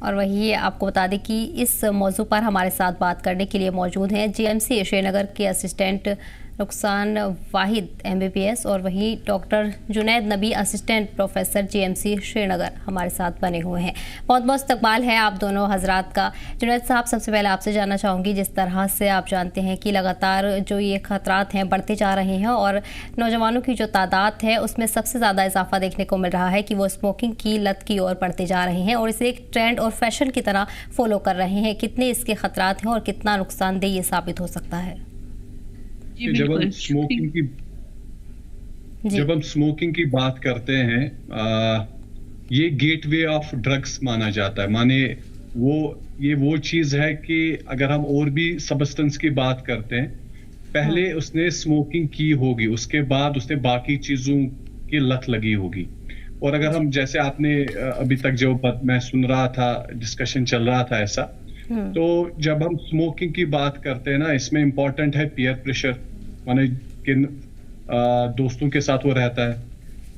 और वही आपको बता दें कि इस मौजू पर हमारे साथ बात करने के लिए मौजूद हैं जीएमसी श्रीनगर के असिस्टेंट रुखसान वाहिद एमबीबीएस और वहीं डॉक्टर जुनैद नबी असिस्टेंट प्रोफेसर जीएमसी श्रीनगर हमारे साथ बने हुए हैं। बहुत बहुत इस्तकबाल है आप दोनों हजरात का। जुनैद साहब, सबसे पहले आपसे जानना चाहूँगी, जिस तरह से आप जानते हैं कि लगातार जो ये खतरात हैं बढ़ते जा रहे हैं और नौजवानों की जो तादाद है उसमें सबसे ज़्यादा इजाफा देखने को मिल रहा है कि वो स्मोकिंग की लत की ओर बढ़ते जा रहे हैं और इसे एक ट्रेंड और फैशन की तरह फॉलो कर रहे हैं। कितने इसके खतरात हैं और कितना नुकसानदेह ये साबित हो सकता है? जब हम स्मोकिंग की बात करते हैं, ये गेटवे ऑफ ड्रग्स माना जाता है। माने ये वो चीज है कि अगर हम और भी सब्सटेंस की बात करते हैं, पहले उसने स्मोकिंग की होगी, उसके बाद उसने बाकी चीजों की लत लगी होगी। और अगर हम, जैसे आपने अभी तक जो मैं सुन रहा था, डिस्कशन चल रहा था ऐसा, तो जब हम स्मोकिंग की बात करते हैं ना, इसमें इंपॉर्टेंट है पीयर प्रेशर, माने किन दोस्तों के साथ वो रहता है।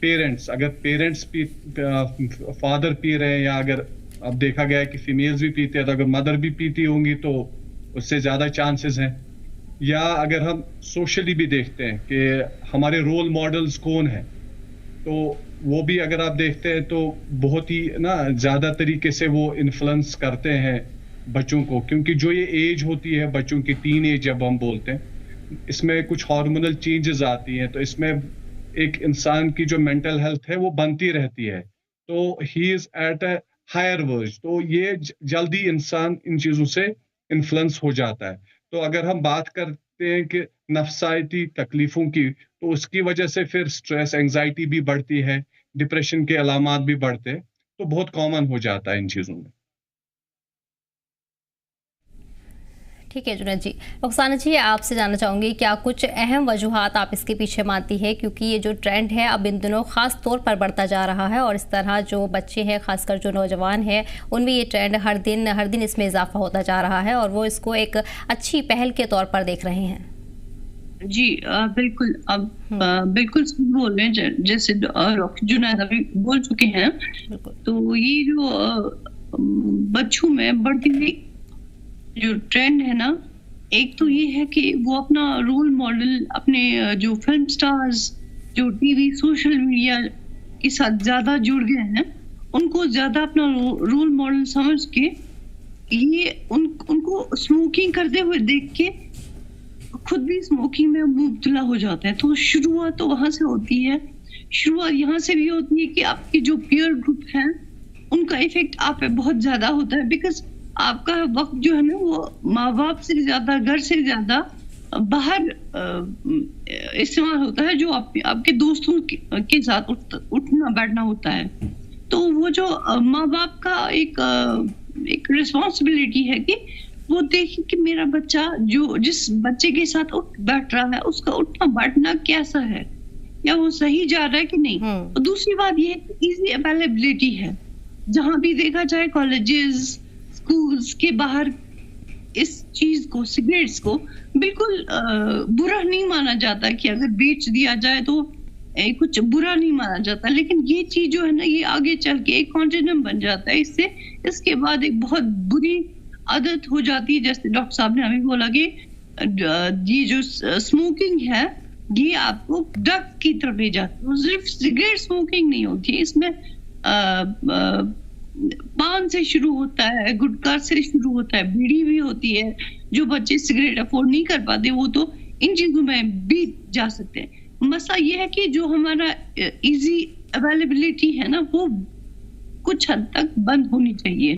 पेरेंट्स, अगर पेरेंट्स फादर पी रहे हैं, या अगर अब देखा गया है कि फीमेल्स भी पीते हैं, तो अगर मदर भी पीती होंगी तो उससे ज्यादा चांसेस हैं। या अगर हम सोशली भी देखते हैं कि हमारे रोल मॉडल्स कौन हैं, तो वो भी अगर आप देखते हैं तो बहुत ही ज्यादा तरीके से वो इन्फ्लुएंस करते हैं बच्चों को, क्योंकि जो ये एज होती है बच्चों की, टीन एज जब हम बोलते हैं, इसमें कुछ हार्मोनल चेंजेस आती हैं, तो इसमें एक इंसान की जो मेंटल हेल्थ है वो बनती रहती है, तो he is at a higher verge, तो ये जल्दी इंसान इन चीजों से इन्फ्लुएंस हो जाता है। तो अगर हम बात करते हैं कि नफ्सायती तकलीफों की, तो उसकी वजह से फिर स्ट्रेस, एंजाइटी भी बढ़ती है, डिप्रेशन के अलामात भी बढ़ते हैं, तो बहुत कॉमन हो जाता है इन चीजों में। ठीक है जुनैद जी। रुखसाना जी, आपसे जानना चाहूँगी, क्या कुछ अहम वजूहात आप इसके पीछे मानती है, क्योंकि ये जो ट्रेंड है अब इन दिनों ख़ास तौर पर बढ़ता जा रहा है और इस तरह जो बच्चे हैं, खासकर जो नौजवान हैं, उनमें ये ट्रेंड हर दिन इसमें इजाफा होता जा रहा है और वो इसको एक अच्छी पहल के तौर पर देख रहे हैं? जी बिल्कुल। अब बिल्कुल बोल रहे हैं, जैसे जुनैद अभी बोल चुके हैं। तो ये जो बच्चों में बढ़ती हुई जो ट्रेंड है ना, एक तो ये है कि वो अपना रोल मॉडल, अपने जो फिल्म स्टार्स जो टीवी सोशल मीडिया के साथ ज्यादा जुड़ गए हैं, उनको ज्यादा अपना रोल मॉडल समझ के ये उनको स्मोकिंग करते हुए देख के खुद भी स्मोकिंग में मुब्तला हो जाते हैं। तो शुरुआत तो वहां से होती है। शुरुआत यहाँ से भी होती है कि आपके जो पीयर ग्रुप है उनका इफेक्ट आप पे बहुत ज्यादा होता है, बिकॉज आपका वक्त जो है ना वो माँ बाप से ज्यादा, घर से ज्यादा बाहर इस्तेमाल होता है, जो आपके दोस्तों के साथ उठना बैठना होता है। तो वो जो माँ बाप का एक रिस्पॉन्सिबिलिटी है कि वो देखे कि मेरा बच्चा जो जिस बच्चे के साथ उठ बैठ रहा है उसका उठना बैठना कैसा है, या वो सही जा रहा है कि नहीं। और दूसरी बात ये इजी अवेलेबिलिटी है, जहां भी देखा जाए, कॉलेजेस, स्कूल्स के बाहर इस चीज को, सिगरेट्स को बिल्कुल बुरा नहीं माना जाता कि अगर बेच दिया जाए तो कुछ बुरा नहीं माना जाता। लेकिन ये चीज जो है ना, ये आगे चल के एक कॉन्टिन्यूम बन जाता है। इसके बाद एक बहुत बुरी आदत हो जाती है। जैसे डॉक्टर साहब ने अभी बोला कि ये जो स्मोकिंग है ये आपको ड्रग की तरफ ले जाती है। सिर्फ सिगरेट स्मोकिंग नहीं होती, इसमें पान से शुरू होता है, गुटखा से शुरू होता है, बीड़ी भी होती है। जो बच्चे सिगरेट अफोर्ड नहीं कर पाते वो तो इन चीजों में भी जा सकते हैं। मसला ये है कि जो हमारा इजी अवेलेबिलिटी है ना, वो कुछ हद तक बंद होनी चाहिए।